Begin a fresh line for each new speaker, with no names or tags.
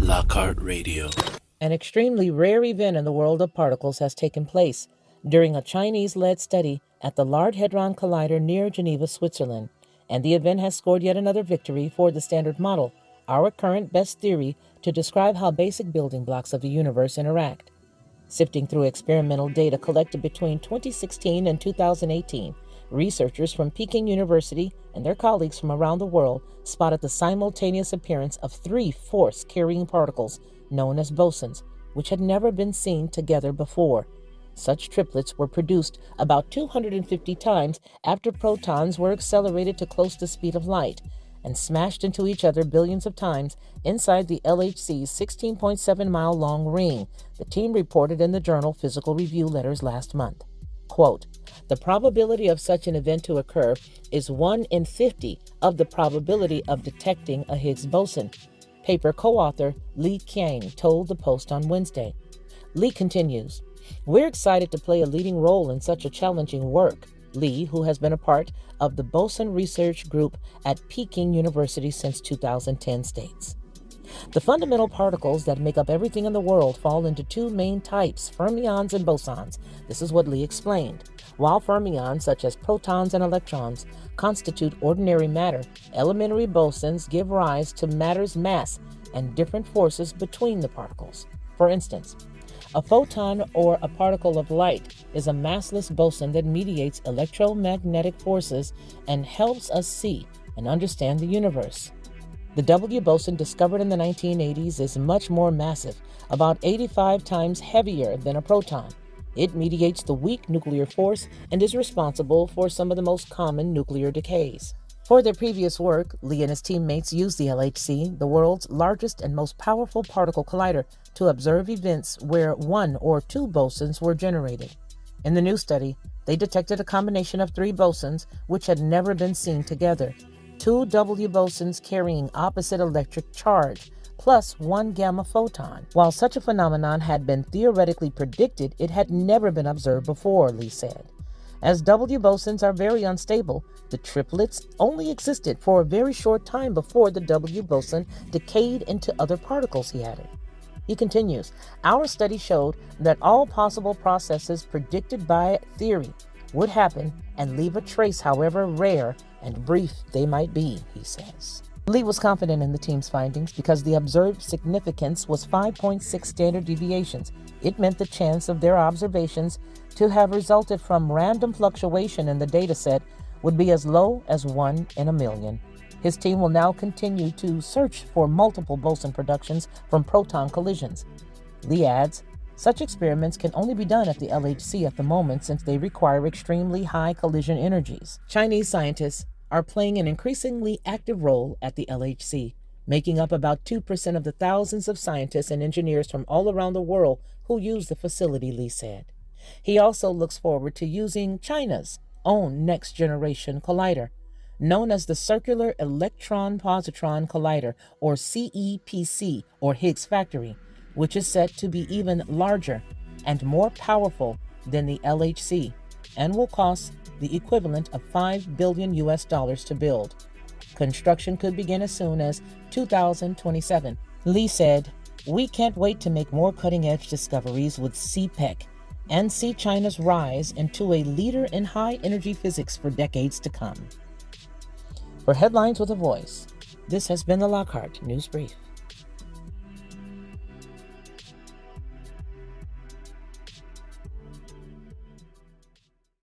Lockhart Radio.
An extremely rare event in the world of particles has taken place during a Chinese-led study at the Large Hadron Collider near Geneva, Switzerland, and the event has scored yet another victory for the Standard Model, our current best theory to describe how basic building blocks of the universe interact. Sifting through experimental data collected between 2016 and 2018, researchers from Peking University and their colleagues from around the world spotted the simultaneous appearance of three force-carrying particles known as bosons, which had never been seen together before. Such triplets were produced about 250 times after protons were accelerated to close the speed of light and smashed into each other billions of times inside the LHC's 16.7-mile-long ring, the team reported in the journal Physical Review Letters last month. Quote, "The probability of such an event to occur is 1 in 50 of the probability of detecting a Higgs boson," paper co-author Li Qiang told the Post on Wednesday. Li continues, "We're excited to play a leading role in such a challenging work." Li, who has been a part of the Boson Research Group at Peking University since 2010, states, "The fundamental particles that make up everything in the world fall into two main types, fermions and bosons." This is what Li explained. While fermions, such as protons and electrons, constitute ordinary matter, elementary bosons give rise to matter's mass and different forces between the particles. For instance, a photon or a particle of light is a massless boson that mediates electromagnetic forces and helps us see and understand the universe. The W boson discovered in the 1980s is much more massive, about 85 times heavier than a proton. It mediates the weak nuclear force and is responsible for some of the most common nuclear decays. For their previous work, Li and his teammates used the LHC, the world's largest and most powerful particle collider, to observe events where one or two bosons were generated. In the new study, they detected a combination of three bosons which had never been seen together, two W bosons carrying opposite electric charge, plus one gamma photon. While such a phenomenon had been theoretically predicted, it had never been observed before, Li said. As W bosons are very unstable, the triplets only existed for a very short time before the W boson decayed into other particles, he added. He continues, "Our study showed that all possible processes predicted by theory would happen and leave a trace, however rare and brief they might be," he says. Li was confident in the team's findings because the observed significance was 5.6 standard deviations. It meant the chance of their observations to have resulted from random fluctuation in the data set would be as low as 1 in a million. His team will now continue to search for multiple boson productions from proton collisions. Li adds, "Such experiments can only be done at the LHC at the moment since they require extremely high collision energies." Chinese scientists are playing an increasingly active role at the LHC, making up about 2% of the thousands of scientists and engineers from all around the world who use the facility, Li said. He also looks forward to using China's own next-generation collider, known as the Circular Electron Positron Collider, or CEPC, or Higgs Factory, which is set to be even larger and more powerful than the LHC and will cost the equivalent of $5 billion to build. Construction could begin as soon as 2027. Li said, "We can't wait to make more cutting-edge discoveries with CPEC and see China's rise into a leader in high-energy physics for decades to come." For Headlines with a Voice, this has been the Lockhart News Brief.